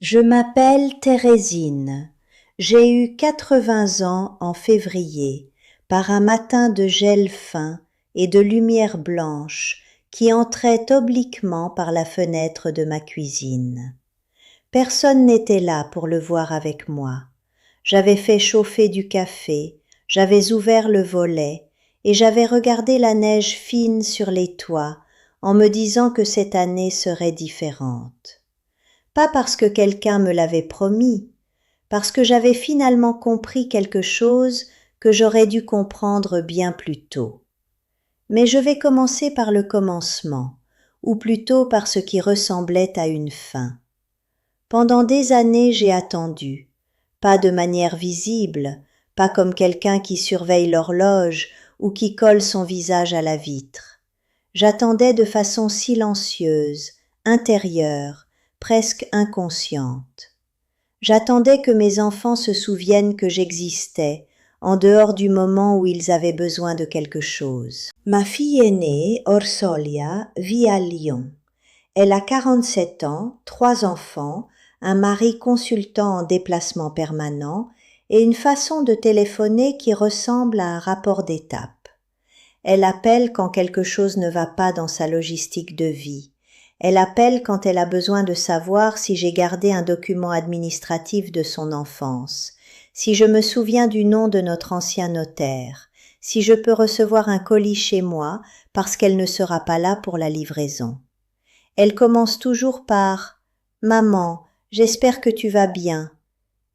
Je m'appelle Thérésine. J'ai eu 80 ans en février, par un matin de gel fin et de lumière blanche qui entrait obliquement par la fenêtre de ma cuisine. Personne n'était là pour le voir avec moi. J'avais fait chauffer du café, j'avais ouvert le volet et j'avais regardé la neige fine sur les toits en me disant que cette année serait différente. Pas parce que quelqu'un me l'avait promis, parce que j'avais finalement compris quelque chose que j'aurais dû comprendre bien plus tôt. Mais je vais commencer par le commencement, ou plutôt par ce qui ressemblait à une fin. Pendant des années j'ai attendu, pas de manière visible, pas comme quelqu'un qui surveille l'horloge ou qui colle son visage à la vitre. J'attendais de façon silencieuse, intérieure, presque inconsciente. J'attendais que mes enfants se souviennent que j'existais, en dehors du moment où ils avaient besoin de quelque chose. Ma fille aînée, Orsolia, vit à Lyon. Elle a 47 ans, 3 enfants, un mari consultant en déplacement permanent et une façon de téléphoner qui ressemble à un rapport d'étape. Elle appelle quand quelque chose ne va pas dans sa logistique de vie. Elle appelle quand elle a besoin de savoir si j'ai gardé un document administratif de son enfance, si je me souviens du nom de notre ancien notaire, si je peux recevoir un colis chez moi parce qu'elle ne sera pas là pour la livraison. Elle commence toujours par « Maman, j'espère que tu vas bien »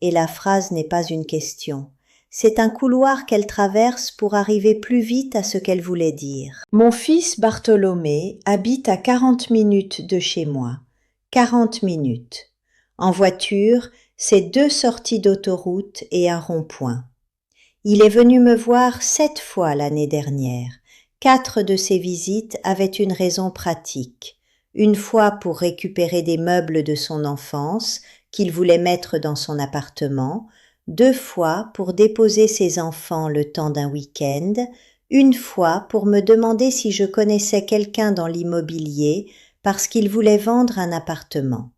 et la phrase n'est pas une question. C'est un couloir qu'elle traverse pour arriver plus vite à ce qu'elle voulait dire. Mon fils Bartholomé habite à 40 minutes de chez moi. 40 minutes. En voiture, c'est 2 sorties d'autoroute et un rond-point. Il est venu me voir 7 fois l'année dernière. 4 de ses visites avaient une raison pratique. Une fois pour récupérer des meubles de son enfance qu'il voulait mettre dans son appartement, 2 fois pour déposer ses enfants le temps d'un week-end, une fois pour me demander si je connaissais quelqu'un dans l'immobilier parce qu'il voulait vendre un appartement.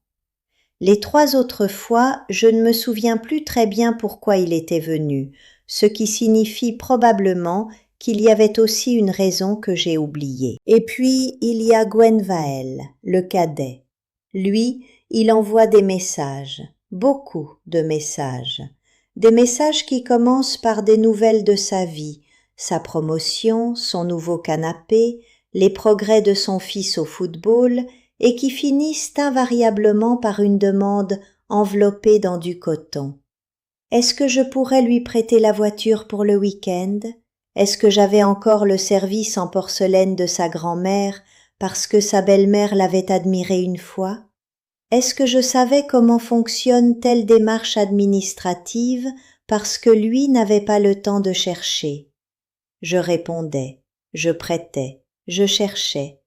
Les 3 autres fois, je ne me souviens plus très bien pourquoi il était venu, ce qui signifie probablement qu'il y avait aussi une raison que j'ai oubliée. Et puis, il y a Gwenvael, le cadet. Lui, il envoie des messages, beaucoup de messages. Des messages qui commencent par des nouvelles de sa vie, sa promotion, son nouveau canapé, les progrès de son fils au football, et qui finissent invariablement par une demande enveloppée dans du coton. Est-ce que je pourrais lui prêter la voiture pour le week-end? Est-ce que j'avais encore le service en porcelaine de sa grand-mère parce que sa belle-mère l'avait admiré une fois? Est-ce que je savais comment fonctionne telle démarche administrative parce que lui n'avait pas le temps de chercher? Je répondais, je prêtais, je cherchais,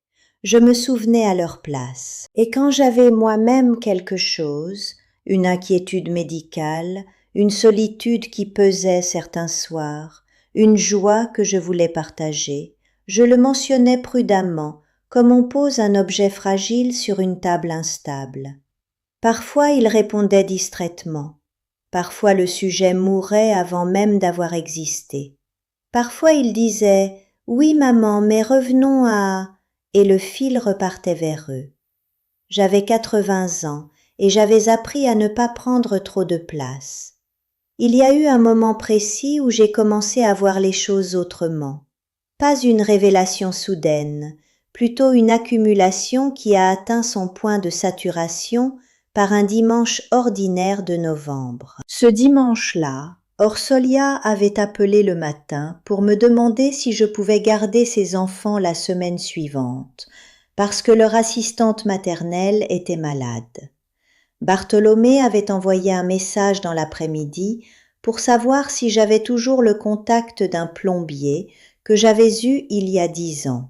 je me souvenais à leur place. Et quand j'avais moi-même quelque chose, une inquiétude médicale, une solitude qui pesait certains soirs, une joie que je voulais partager, je le mentionnais prudemment, comme on pose un objet fragile sur une table instable. Parfois il répondait distraitement, parfois le sujet mourait avant même d'avoir existé. Parfois il disait « Oui maman, mais revenons à… » et le fil repartait vers eux. J'avais 80 ans et j'avais appris à ne pas prendre trop de place. Il y a eu un moment précis où j'ai commencé à voir les choses autrement. Pas une révélation soudaine, plutôt une accumulation qui a atteint son point de saturation par un dimanche ordinaire de novembre. Ce dimanche-là, Orsolia avait appelé le matin pour me demander si je pouvais garder ses enfants la semaine suivante, parce que leur assistante maternelle était malade. Bartholomé avait envoyé un message dans l'après-midi pour savoir si j'avais toujours le contact d'un plombier que j'avais eu il y a 10 ans.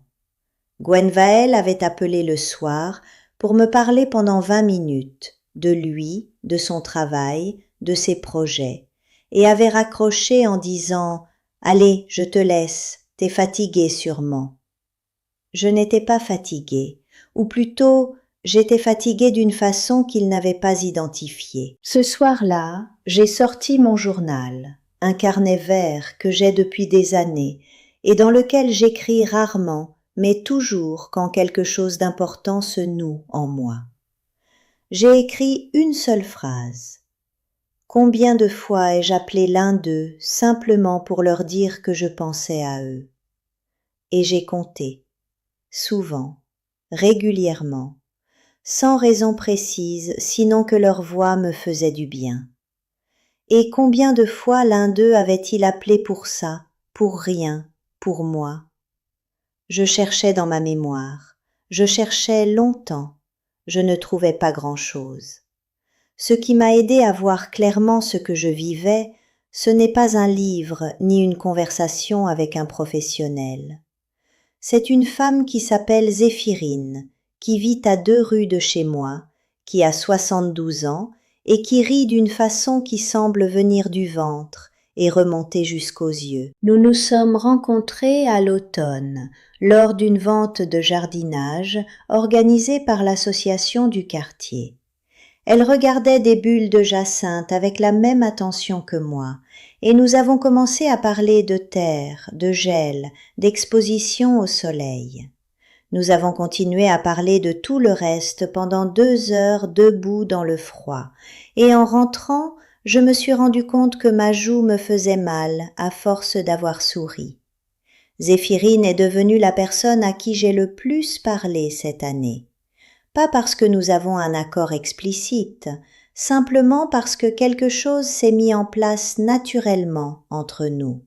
Gwenvael avait appelé le soir pour me parler pendant 20 minutes, de lui, de son travail, de ses projets, et avait raccroché en disant « Allez, je te laisse, t'es fatiguée sûrement ». Je n'étais pas fatiguée, ou plutôt j'étais fatiguée d'une façon qu'il n'avait pas identifiée. Ce soir-là, j'ai sorti mon journal, un carnet vert que j'ai depuis des années et dans lequel j'écris rarement, mais toujours quand quelque chose d'important se noue en moi. J'ai écrit une seule phrase. Combien de fois ai-je appelé l'un d'eux simplement pour leur dire que je pensais à eux? Et j'ai compté, souvent, régulièrement, sans raison précise, sinon que leur voix me faisait du bien. Et combien de fois l'un d'eux avait-il appelé pour ça, pour rien, pour moi? Je cherchais dans ma mémoire, je cherchais longtemps, je ne trouvais pas grand-chose. Ce qui m'a aidé à voir clairement ce que je vivais, ce n'est pas un livre ni une conversation avec un professionnel. C'est une femme qui s'appelle Zéphirine, qui vit à 2 rues de chez moi, qui a 72 ans et qui rit d'une façon qui semble venir du ventre et remonter jusqu'aux yeux. Nous nous sommes rencontrés à l'automne, lors d'une vente de jardinage organisée par l'association du quartier. Elle regardait des bulles de jacinthe avec la même attention que moi, et nous avons commencé à parler de terre, de gel, d'exposition au soleil. Nous avons continué à parler de tout le reste pendant 2 heures debout dans le froid, et en rentrant, je me suis rendu compte que ma joue me faisait mal à force d'avoir souri. Zéphirine est devenue la personne à qui j'ai le plus parlé cette année. Pas parce que nous avons un accord explicite, simplement parce que quelque chose s'est mis en place naturellement entre nous,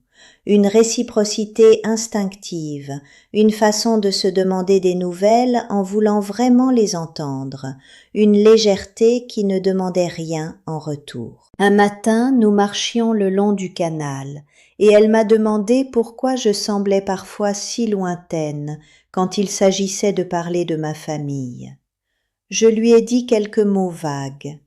une réciprocité instinctive, une façon de se demander des nouvelles en voulant vraiment les entendre, une légèreté qui ne demandait rien en retour. Un matin, nous marchions le long du canal, et elle m'a demandé pourquoi je semblais parfois si lointaine quand il s'agissait de parler de ma famille. Je lui ai dit quelques mots vagues.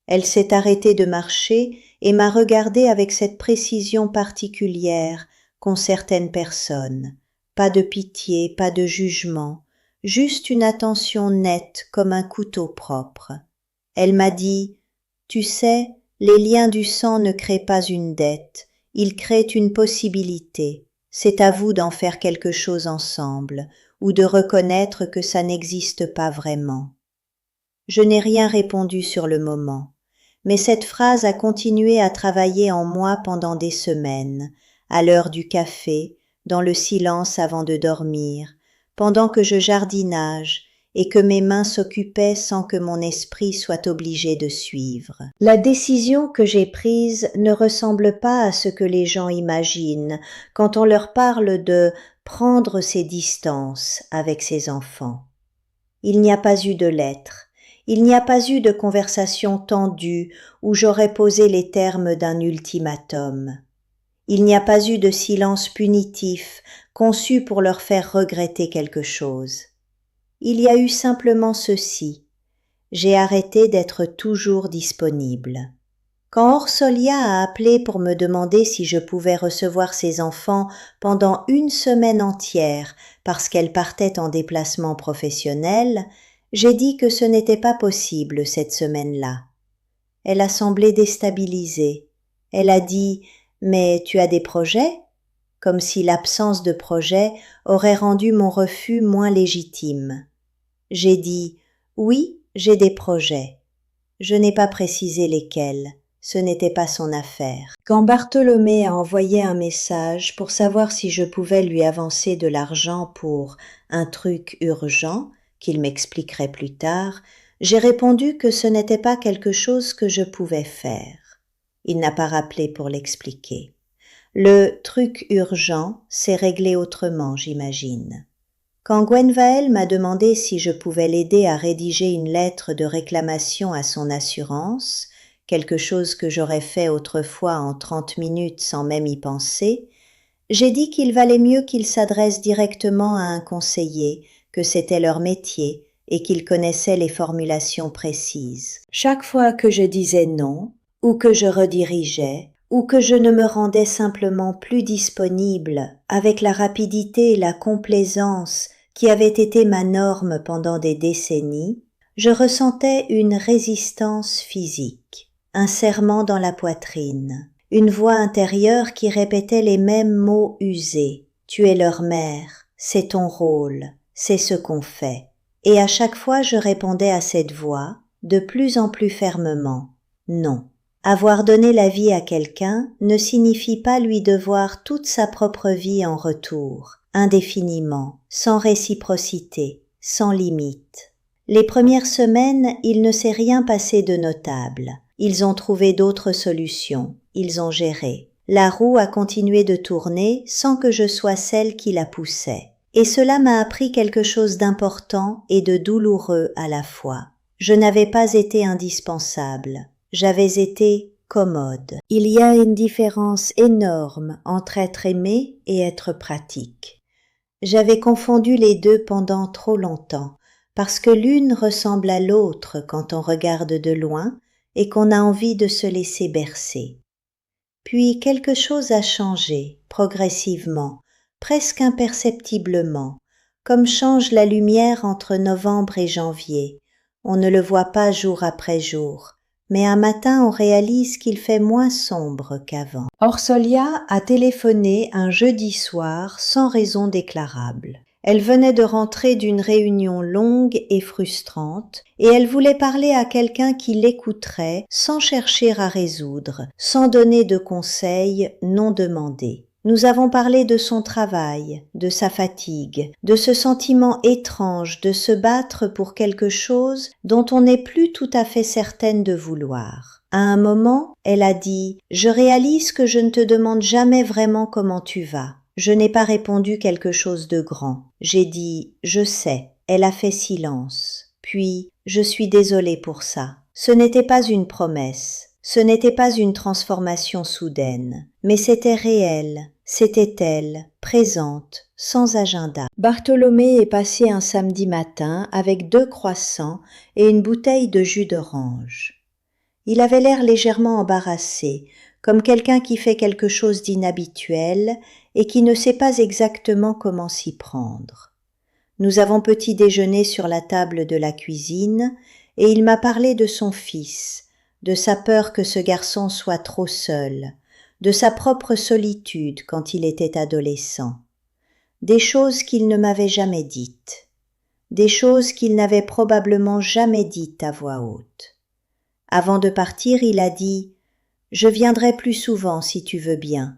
Elle s'est arrêtée de marcher et m'a regardé avec cette précision particulière qu'ont certaines personnes. Pas de pitié, pas de jugement, juste une attention nette comme un couteau propre. Elle m'a dit « Tu sais, les liens du sang ne créent pas une dette, ils créent une possibilité. C'est à vous d'en faire quelque chose ensemble ou de reconnaître que ça n'existe pas vraiment. » Je n'ai rien répondu sur le moment, mais cette phrase a continué à travailler en moi pendant des semaines, à l'heure du café, dans le silence avant de dormir, pendant que je jardinage et que mes mains s'occupaient sans que mon esprit soit obligé de suivre. La décision que j'ai prise ne ressemble pas à ce que les gens imaginent quand on leur parle de prendre ses distances avec ses enfants. Il n'y a pas eu de lettre. Il n'y a pas eu de conversation tendue où j'aurais posé les termes d'un ultimatum. Il n'y a pas eu de silence punitif conçu pour leur faire regretter quelque chose. Il y a eu simplement ceci. J'ai arrêté d'être toujours disponible. Quand Orsolia a appelé pour me demander si je pouvais recevoir ses enfants pendant 1 semaine entière parce qu'elle partait en déplacement professionnel, j'ai dit que ce n'était pas possible cette semaine-là. Elle a semblé déstabilisée. Elle a dit « Mais tu as des projets ?» comme si l'absence de projet aurait rendu mon refus moins légitime. J'ai dit « Oui, j'ai des projets. » Je n'ai pas précisé lesquels. Ce n'était pas son affaire. Quand Bartholomé a envoyé un message pour savoir si je pouvais lui avancer de l'argent pour un truc urgent, qu'il m'expliquerait plus tard, j'ai répondu que ce n'était pas quelque chose que je pouvais faire. Il n'a pas rappelé pour l'expliquer. Le truc urgent s'est réglé autrement, j'imagine. Quand Gwenvael m'a demandé si je pouvais l'aider à rédiger une lettre de réclamation à son assurance, quelque chose que j'aurais fait autrefois en 30 minutes sans même y penser, j'ai dit qu'il valait mieux qu'ils s'adressent directement à un conseiller, que c'était leur métier et qu'ils connaissaient les formulations précises. Chaque fois que je disais non, ou que je redirigeais, ou que je ne me rendais simplement plus disponible avec la rapidité et la complaisance qui avaient été ma norme pendant des décennies, Je ressentais une résistance physique, un serrement dans la poitrine, une voix intérieure qui répétait les mêmes mots usés. Tu es leur mère, c'est ton rôle, c'est ce qu'on fait. Et à chaque fois je répondais à cette voix, de plus en plus fermement, non. Avoir donné la vie à quelqu'un ne signifie pas lui devoir toute sa propre vie en retour, indéfiniment, sans réciprocité, sans limite. Les premières semaines, il ne s'est rien passé de notable. Ils ont trouvé d'autres solutions, ils ont géré. La roue a continué de tourner sans que je sois celle qui la poussait. Et cela m'a appris quelque chose d'important et de douloureux à la fois. Je n'avais pas été indispensable. J'avais été commode. Il y a une différence énorme entre être aimé et être pratique. J'avais confondu les deux pendant trop longtemps, parce que l'une ressemble à l'autre quand on regarde de loin et qu'on a envie de se laisser bercer. Puis quelque chose a changé, progressivement, presque imperceptiblement, comme change la lumière entre novembre et janvier. On ne le voit pas jour après jour, mais un matin on réalise qu'il fait moins sombre qu'avant. Orsolia a téléphoné un jeudi soir sans raison déclarable. Elle venait de rentrer d'une réunion longue et frustrante, et elle voulait parler à quelqu'un qui l'écouterait sans chercher à résoudre, sans donner de conseils non demandés. Nous avons parlé de son travail, de sa fatigue, de ce sentiment étrange de se battre pour quelque chose dont on n'est plus tout à fait certaine de vouloir. À un moment, elle a dit « Je réalise que je ne te demande jamais vraiment comment tu vas. » Je n'ai pas répondu quelque chose de grand. J'ai dit « Je sais ». Elle a fait silence. Puis « Je suis désolée pour ça. » Ce n'était pas une promesse. Ce n'était pas une transformation soudaine. Mais c'était réel. C'était elle, présente, sans agenda. Bartholomé est passé un samedi matin avec 2 croissants et une bouteille de jus d'orange. Il avait l'air légèrement embarrassé, comme quelqu'un qui fait quelque chose d'inhabituel et qui ne sait pas exactement comment s'y prendre. Nous avons petit déjeuné sur la table de la cuisine et il m'a parlé de son fils, de sa peur que ce garçon soit trop seul, de sa propre solitude quand il était adolescent, des choses qu'il ne m'avait jamais dites, des choses qu'il n'avait probablement jamais dites à voix haute. Avant de partir, il a dit « Je viendrai plus souvent si tu veux bien ».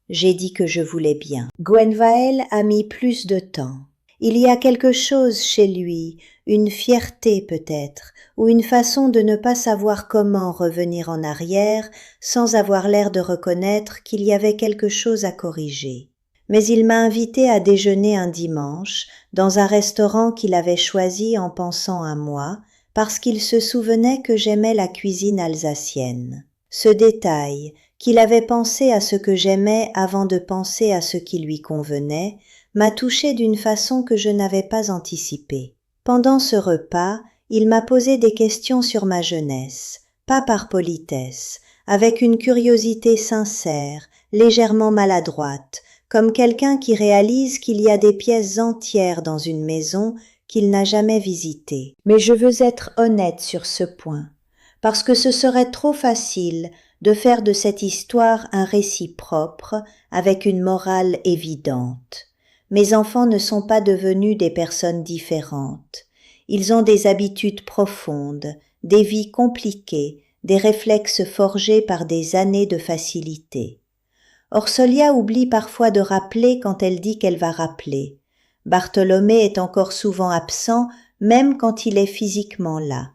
J'ai dit que je voulais bien. Gwenvael a mis plus de temps. Il y a quelque chose chez lui, une fierté peut-être, ou une façon de ne pas savoir comment revenir en arrière sans avoir l'air de reconnaître qu'il y avait quelque chose à corriger. Mais il m'a invité à déjeuner un dimanche dans un restaurant qu'il avait choisi en pensant à moi, parce qu'il se souvenait que j'aimais la cuisine alsacienne. Ce détail, qu'il avait pensé à ce que j'aimais avant de penser à ce qui lui convenait, m'a touché d'une façon que je n'avais pas anticipée. Pendant ce repas, il m'a posé des questions sur ma jeunesse, pas par politesse, avec une curiosité sincère, légèrement maladroite, comme quelqu'un qui réalise qu'il y a des pièces entières dans une maison qu'il n'a jamais visitée. Mais je veux être honnête sur ce point, parce que ce serait trop facile de faire de cette histoire un récit propre, avec une morale évidente. Mes enfants ne sont pas devenus des personnes différentes. Ils ont des habitudes profondes, des vies compliquées, des réflexes forgés par des années de facilité. Orsolia oublie parfois de rappeler quand elle dit qu'elle va rappeler. Bartholomé est encore souvent absent, même quand il est physiquement là.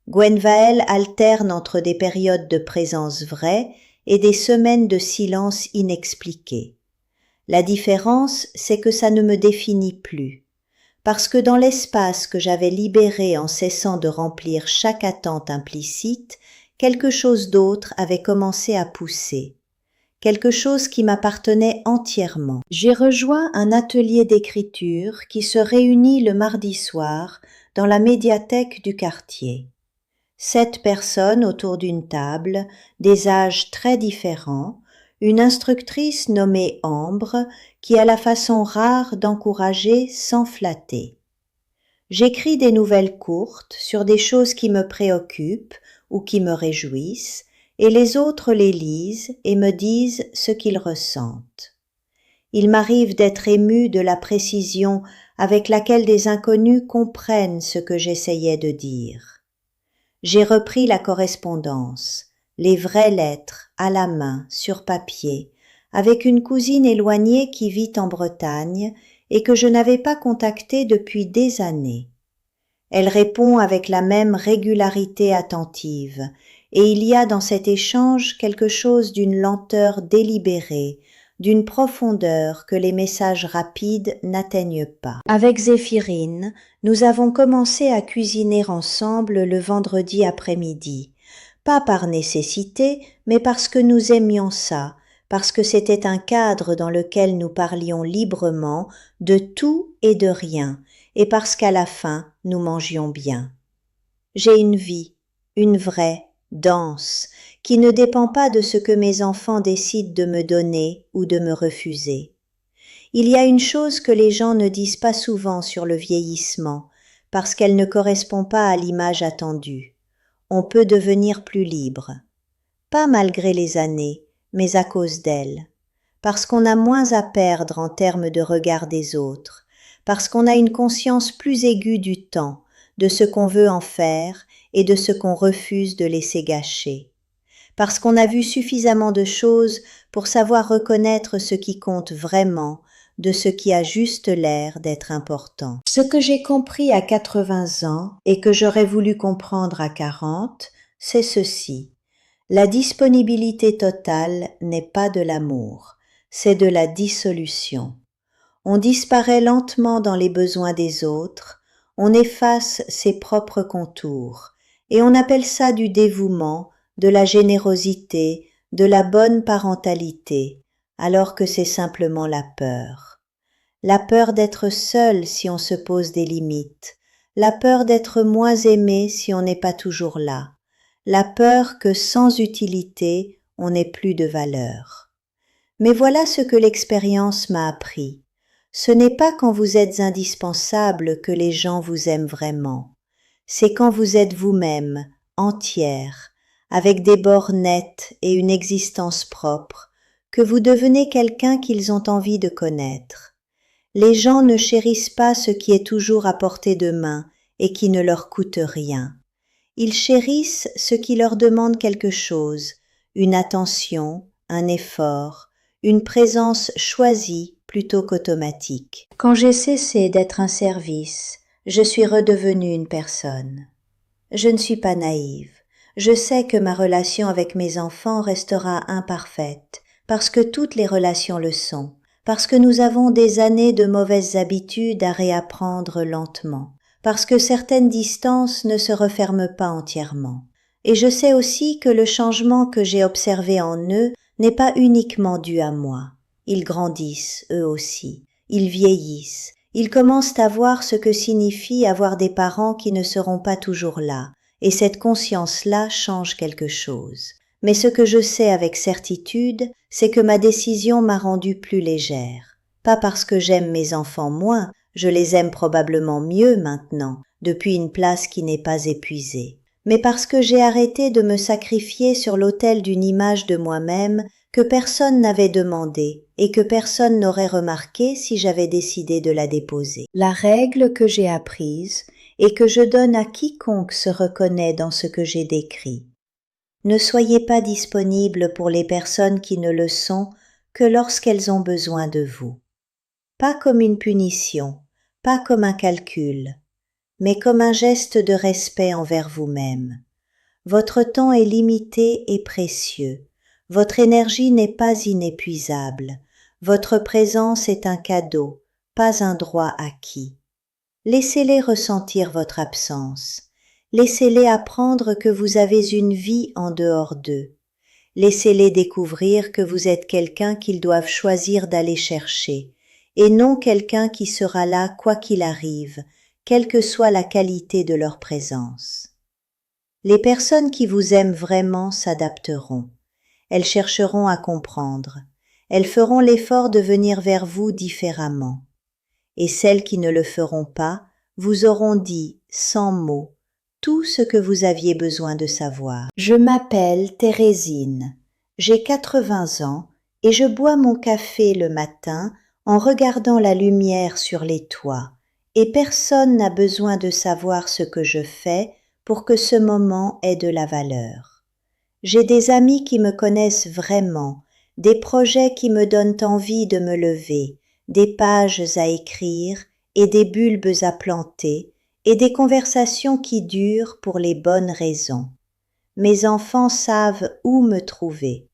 Gwenvael alterne entre des périodes de présence vraie et des semaines de silence inexpliqué. La différence, c'est que ça ne me définit plus, parce que dans l'espace que j'avais libéré en cessant de remplir chaque attente implicite, quelque chose d'autre avait commencé à pousser, quelque chose qui m'appartenait entièrement. J'ai rejoint un atelier d'écriture qui se réunit le mardi soir dans la médiathèque du quartier. 7 personnes autour d'une table, des âges très différents, une instructrice nommée Ambre qui a la façon rare d'encourager sans flatter. J'écris des nouvelles courtes sur des choses qui me préoccupent ou qui me réjouissent, et les autres les lisent et me disent ce qu'ils ressentent. Il m'arrive d'être ému de la précision avec laquelle des inconnus comprennent ce que j'essayais de dire. J'ai repris la correspondance, les vraies lettres, à la main, sur papier, avec une cousine éloignée qui vit en Bretagne et que je n'avais pas contactée depuis des années. Elle répond avec la même régularité attentive, et il y a dans cet échange quelque chose d'une lenteur délibérée, d'une profondeur que les messages rapides n'atteignent pas. Avec Zéphirine, nous avons commencé à cuisiner ensemble le vendredi après-midi, pas par nécessité, mais parce que nous aimions ça, parce que c'était un cadre dans lequel nous parlions librement de tout et de rien, et parce qu'à la fin, nous mangions bien. J'ai une vie, une vraie, dense, qui ne dépend pas de ce que mes enfants décident de me donner ou de me refuser. Il y a une chose que les gens ne disent pas souvent sur le vieillissement, parce qu'elle ne correspond pas à l'image attendue. On peut devenir plus libre. Pas malgré les années, mais à cause d'elles. Parce qu'on a moins à perdre en termes de regard des autres, parce qu'on a une conscience plus aiguë du temps, de ce qu'on veut en faire et de ce qu'on refuse de laisser gâcher. Parce qu'on a vu suffisamment de choses pour savoir reconnaître ce qui compte vraiment, de ce qui a juste l'air d'être important. Ce que j'ai compris à 80 ans et que j'aurais voulu comprendre à 40, c'est ceci. La disponibilité totale n'est pas de l'amour, c'est de la dissolution. On disparaît lentement dans les besoins des autres, on efface ses propres contours, et on appelle ça du dévouement, de la générosité, de la bonne parentalité, alors que c'est simplement la peur. La peur d'être seul si on se pose des limites, la peur d'être moins aimé si on n'est pas toujours là, la peur que sans utilité, on n'ait plus de valeur. Mais voilà ce que l'expérience m'a appris. Ce n'est pas quand vous êtes indispensable que les gens vous aiment vraiment. C'est quand vous êtes vous-même, entière, avec des bords nets et une existence propre, que vous devenez quelqu'un qu'ils ont envie de connaître. Les gens ne chérissent pas ce qui est toujours à portée de main et qui ne leur coûte rien. Ils chérissent ce qui leur demande quelque chose, une attention, un effort, une présence choisie plutôt qu'automatique. Quand j'ai cessé d'être un service, je suis redevenue une personne. Je ne suis pas naïve. Je sais que ma relation avec mes enfants restera imparfaite, parce que toutes les relations le sont, parce que nous avons des années de mauvaises habitudes à réapprendre lentement, parce que certaines distances ne se referment pas entièrement. Et je sais aussi que le changement que j'ai observé en eux n'est pas uniquement dû à moi. Ils grandissent, eux aussi. Ils vieillissent. Ils commencent à voir ce que signifie avoir des parents qui ne seront pas toujours là. Et cette conscience-là change quelque chose. Mais ce que je sais avec certitude, c'est que ma décision m'a rendue plus légère. Pas parce que j'aime mes enfants moins, je les aime probablement mieux maintenant, depuis une place qui n'est pas épuisée, mais parce que j'ai arrêté de me sacrifier sur l'autel d'une image de moi-même que personne n'avait demandée et que personne n'aurait remarqué si j'avais décidé de la déposer. La règle que j'ai apprise et que je donne à quiconque se reconnaît dans ce que j'ai décrit. Ne soyez pas disponible pour les personnes qui ne le sont que lorsqu'elles ont besoin de vous. Pas comme une punition, pas comme un calcul, mais comme un geste de respect envers vous-même. Votre temps est limité et précieux. Votre énergie n'est pas inépuisable. Votre présence est un cadeau, pas un droit acquis. Laissez-les ressentir votre absence. Laissez-les apprendre que vous avez une vie en dehors d'eux. Laissez-les découvrir que vous êtes quelqu'un qu'ils doivent choisir d'aller chercher, et non quelqu'un qui sera là quoi qu'il arrive, quelle que soit la qualité de leur présence. Les personnes qui vous aiment vraiment s'adapteront. Elles chercheront à comprendre. Elles feront l'effort de venir vers vous différemment. Et celles qui ne le feront pas vous auront dit, sans mots, tout ce que vous aviez besoin de savoir. Je m'appelle Thérésine, j'ai 80 ans et je bois mon café le matin en regardant la lumière sur les toits, et personne n'a besoin de savoir ce que je fais pour que ce moment ait de la valeur. J'ai des amis qui me connaissent vraiment, des projets qui me donnent envie de me lever, des pages à écrire et des bulbes à planter, et des conversations qui durent pour les bonnes raisons. Mes enfants savent où me trouver,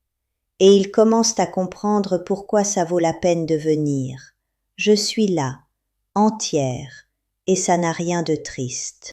et ils commencent à comprendre pourquoi ça vaut la peine de venir. Je suis là, entière, et ça n'a rien de triste.